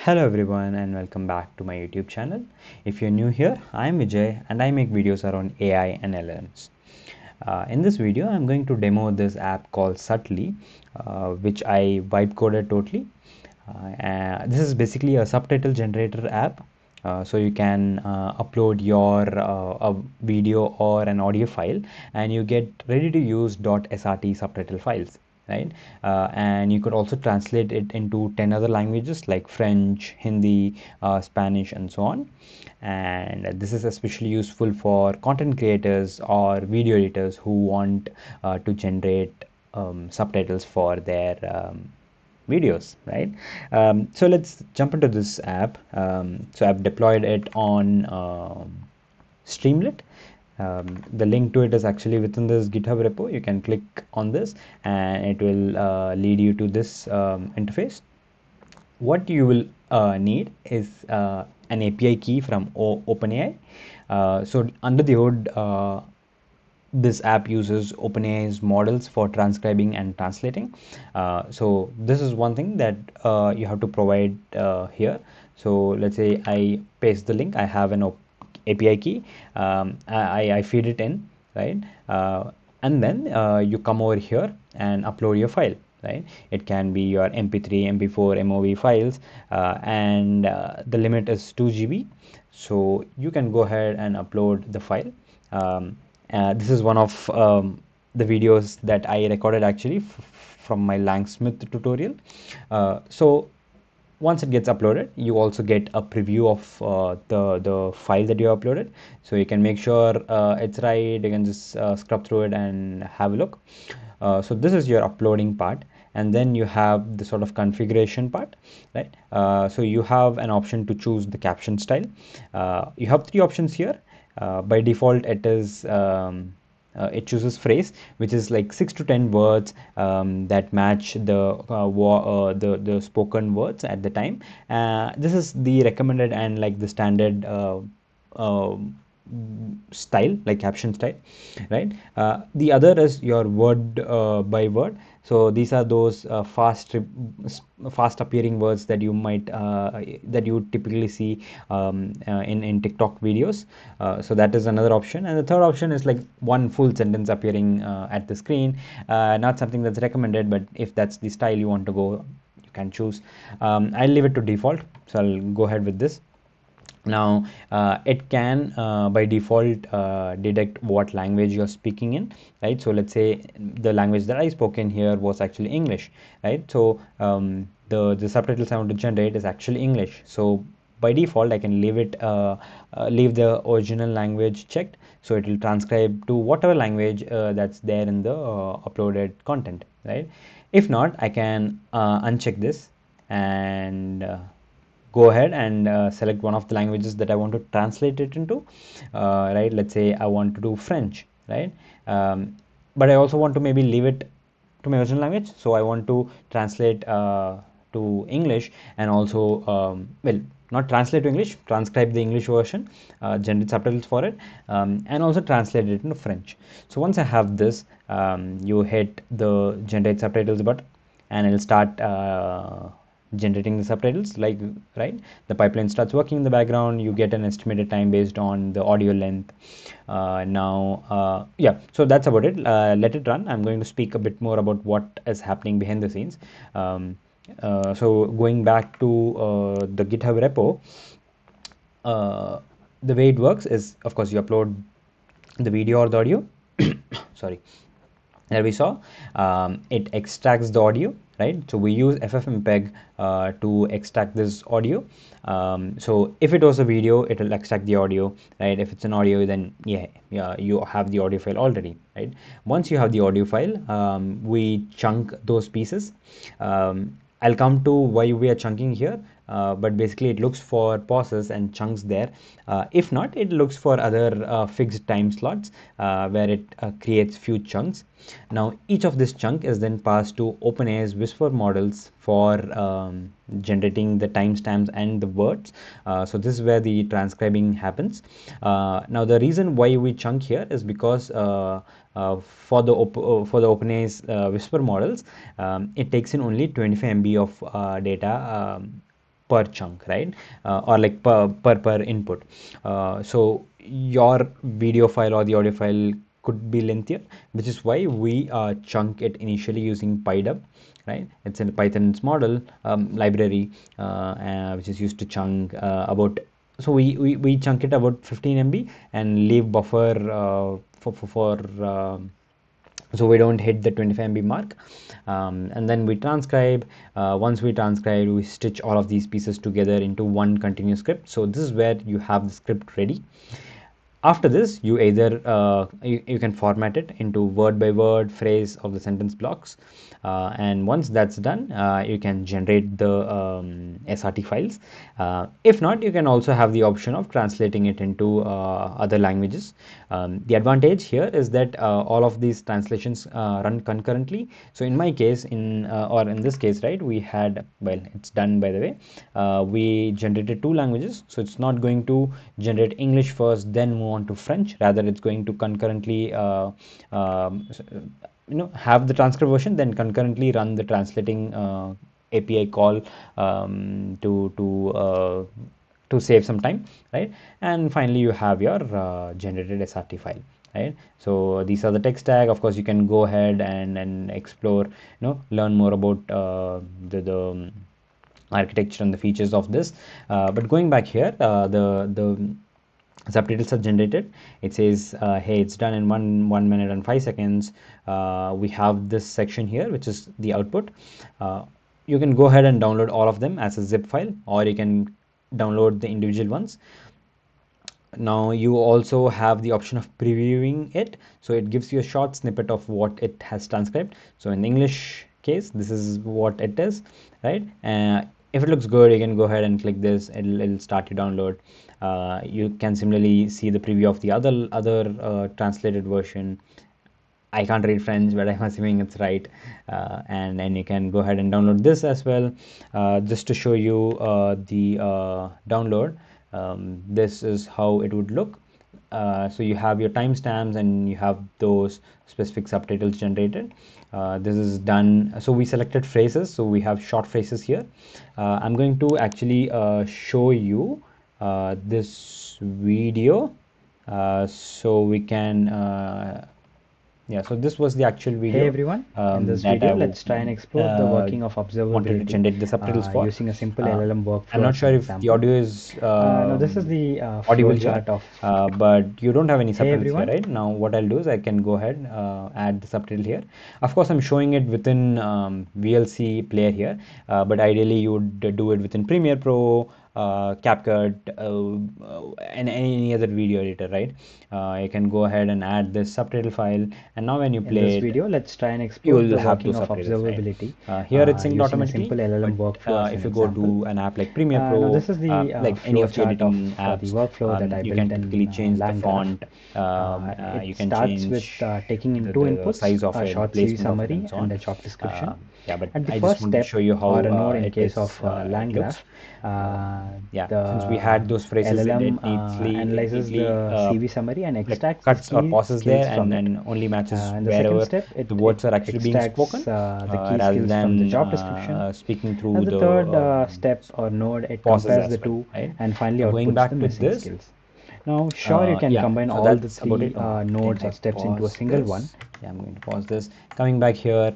Hello everyone and welcome back to my YouTube channel. If you're new here, I'm Vijay and I make videos around AI and LLMs. In this video, I'm going to demo this app called Subtly, which I vibe coded totally. This is basically a subtitle generator app. So you can upload your a video or an audio file and you get ready to use .srt subtitle files, right? And you could also translate it into 10 other languages like French, Hindi, Spanish, and so on. And this is especially useful for content creators or video editors who want to generate subtitles for their videos, right? So let's jump into this app. So I've deployed it on Streamlit. The link to it is actually within this GitHub repo. You can click on this and it will lead you to this interface. What you will need is an API key from OpenAI. So under the hood, this app uses OpenAI's models for transcribing and translating. So this is one thing that you have to provide here. So let's say I paste the link. I have an API key. I feed it in, right? And then you come over here and upload your file, right? It can be your MP3, MP4, MOV files, and the limit is 2 GB. So you can go ahead and upload the file. This is one of the videos that I recorded actually from my Langsmith tutorial. So once it gets uploaded, you also get a preview of the file that you uploaded, so you can make sure it's right. You can just scrub through it and have a look. So this is your uploading part, and then you have the sort of configuration part, right? So you have an option to choose the caption style. You have three options here. By default, it chooses phrase, which is like 6 to 10 words that match the spoken words at the time. This is the recommended and like the standard uh, style, like caption style, right? The other is your word by word. So these are those fast appearing words that you might that you typically see in TikTok videos. So that is another option, and the third option is like one full sentence appearing at the screen. Not something that's recommended, but if that's the style you want to go, you can choose. I'll leave it to default, so I'll go ahead with this. Now it can by default detect what language you're speaking in, right? So let's say the language that I spoke in here was actually English, right? So the subtitles I want to generate is actually English. So by default I can leave the original language checked, so it will transcribe to whatever language that's there in the uploaded content, right? If not, I can uncheck this and go ahead and select one of the languages that I want to translate it into, right? Let's say I want to do French, right? But I also want to maybe leave it to my original language, so I want to translate to English, and also well, not translate to English, transcribe the English version, generate subtitles for it, and also translate it into French. So once I have this, you hit the generate subtitles button and it'll start generating the subtitles, like, right? The pipeline starts working in the background. You get an estimated time based on the audio length. Yeah, so that's about it. Let it run. I'm going to speak a bit more about what is happening behind the scenes. So going back to the GitHub repo, the way it works is, of course, you upload the video or the audio. Sorry, that we saw. It extracts the audio, right? So we use ffmpeg to extract this audio. So if it was a video, it will extract the audio, right? If it's an audio, then yeah, you have the audio file already, right? Once you have the audio file, we chunk those pieces. I'll come to why we are chunking here, but basically it looks for pauses and chunks there. If not, it looks for other fixed time slots where it creates few chunks. Now each of this chunk is then passed to OpenAI's Whisper models for generating the timestamps and the words. So this is where the transcribing happens. Now the reason why we chunk here is because for the OpenAI's Whisper models, it takes in only 25 MB of data per chunk, right? Or like per input. So your video file or the audio file could be lengthier, which is why we chunk it initially using PyDub, right? It's a Python's model library, which is used to chunk about. So we chunk it about 15 MB and leave buffer for so we don't hit the 25 MB mark, and then we transcribe. Once we transcribe, we stitch all of these pieces together into one continuous script. So this is where you have the script ready. After this, you either you can format it into word by word, phrase, of the sentence blocks, and once that's done, you can generate the SRT files. If not, you can also have the option of translating it into other languages. The advantage here is that all of these translations run concurrently. So in my case, or in this case, right, we had, well, it's done by the way. We generated two languages, so it's not going to generate English first, then move on to French. Rather, it's going to concurrently have the transcript version, then concurrently run the translating API call to save some time, right? And finally, you have your generated SRT file, right? So these are the tech stack. Of course, you can go ahead and explore, learn more about the architecture and the features of this. But going back here, the subtitles are generated. It says, hey, it's done in 1 minute and 5 seconds. We have this section here, which is the output. You can go ahead and download all of them as a zip file, or you can download the individual ones. Now you also have the option of previewing it, so it gives you a short snippet of what it has transcribed. So in English case, this is what it is, right? If it looks good, you can go ahead and click this. It'll start to download. You can similarly see the preview of the other translated version. I can't read French, but I'm assuming it's right. And then you can go ahead and download this as well. Just to show you the download, this is how it would look. So you have your timestamps and you have those specific subtitles generated. This is done. So we selected phrases. So we have short phrases here. I'm going to actually show you this video so we can yeah, so this was the actual video. Hey everyone, in this video let's try and explore the working of wanted to observability generate the subtitles for. using a simple LLM workflow. I'm not as sure an if the example. audio is Now this is the audible flow here, chart of but you don't have any Hey subtitles here, everyone. right? Now what I'll do is I can go ahead add the subtitle here. Of course, I'm showing it within VLC player here, but ideally you would do it within Premiere Pro, CapCut, and any other video editor, right? You can go ahead and add this subtitle file, and now when you In play this it, video let's try and explore you'll the have working those of subtitles, right? observability Here it's synced using a automatically, simple but LLM workflow as if an you go example. to an app like Premiere Now Pro, this is the like any flow of the chart of editing the apps, workflow that I you built can typically in change the LangGraph. font, It you can starts with change taking in the, two the inputs, size of a it, the short CV placement of it, and summary so and on. a job description. Yeah, but At the I just first wanted to step, show you how or a node in it case of is, it looks. LangGraph, Yeah, since we the had those phrases, LLM it analyzes neatly the CV summary and like extracts the cuts or key pauses there skills from it. and only matches In the second wherever step, the it words are actually being extracts spoken, the key rather skills from the than job description. speaking At through the the third step or node, it pauses compares the as well, two right? and finally Now going outputs the back to missing this, skills. Now, sure, you can yeah, combine so all the that's about three it. Oh, nodes didn't or I steps into a pause single one. this? Yeah, I'm going to pause this. Coming back here,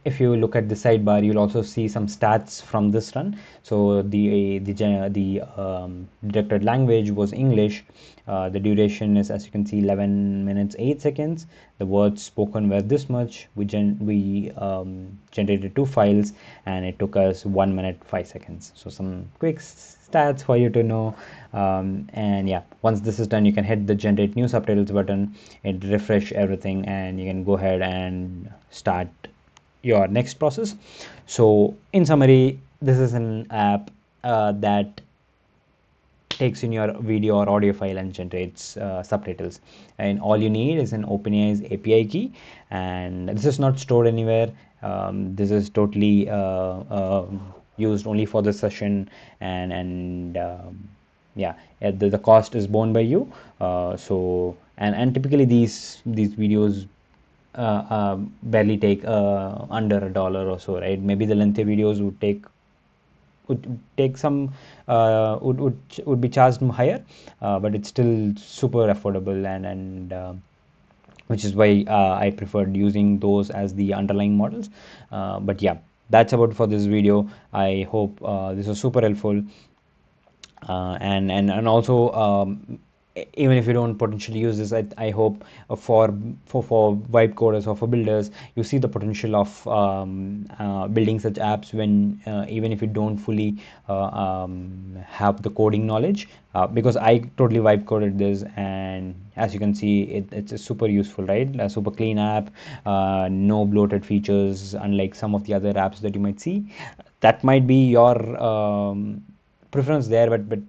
if you look at the sidebar, you'll also see some stats from this run. So the detected language was English. The duration is, as you can see, 11 minutes 8 seconds. The words spoken were this much. We generated two files, and it took us 1 minute 5 seconds. So some quick stats for you to know. And yeah, once this is done, you can hit the generate new subtitles button. It refresh everything, and you can go ahead and start your next process. So in summary, this is an app that takes in your video or audio file and generates subtitles, and all you need is an OpenAI's API key, and this is not stored anywhere. This is totally used only for this session, and yeah, the cost is borne by you. So and typically these videos barely take under $1 or so, right? Maybe the lengthy videos would take would take some would be charged higher, but it's still super affordable, and which is why I preferred using those as the underlying models. But yeah, that's about for this video. I hope this was super helpful, and also even if you don't potentially use this, I hope for vibe coders or for builders, you see the potential of building such apps when even if you don't fully have the coding knowledge, because I totally vibe coded this, and as you can see, it's a super useful, right? A super clean app, no bloated features, unlike some of the other apps that you might see. That might be your preference there, but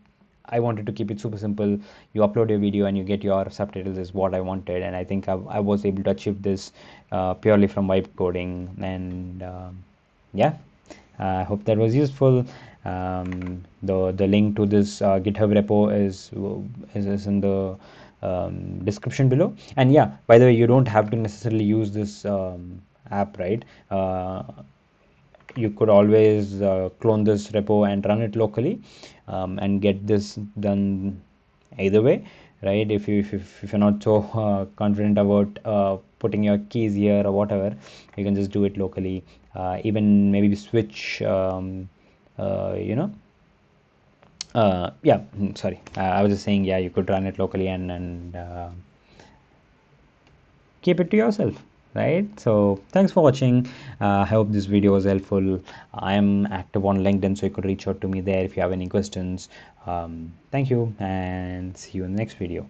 I wanted to keep it super simple. You upload your video and you get your subtitles is what I wanted, and I think I was able to achieve this purely from vibe coding. And yeah, I hope that was useful. The link to this GitHub repo is in the description below. And yeah, by the way, you don't have to necessarily use this app, right? You could always clone this repo and run it locally, and get this done either way, right? If you're not so confident about putting your keys here or whatever, you can just do it locally. Even maybe switch, you know yeah, sorry, I was just saying, yeah, you could run it locally and keep it to yourself, right? So thanks for watching. I hope this video was helpful. I'm active on LinkedIn, so you could reach out to me there if you have any questions. Thank you, and see you in the next video.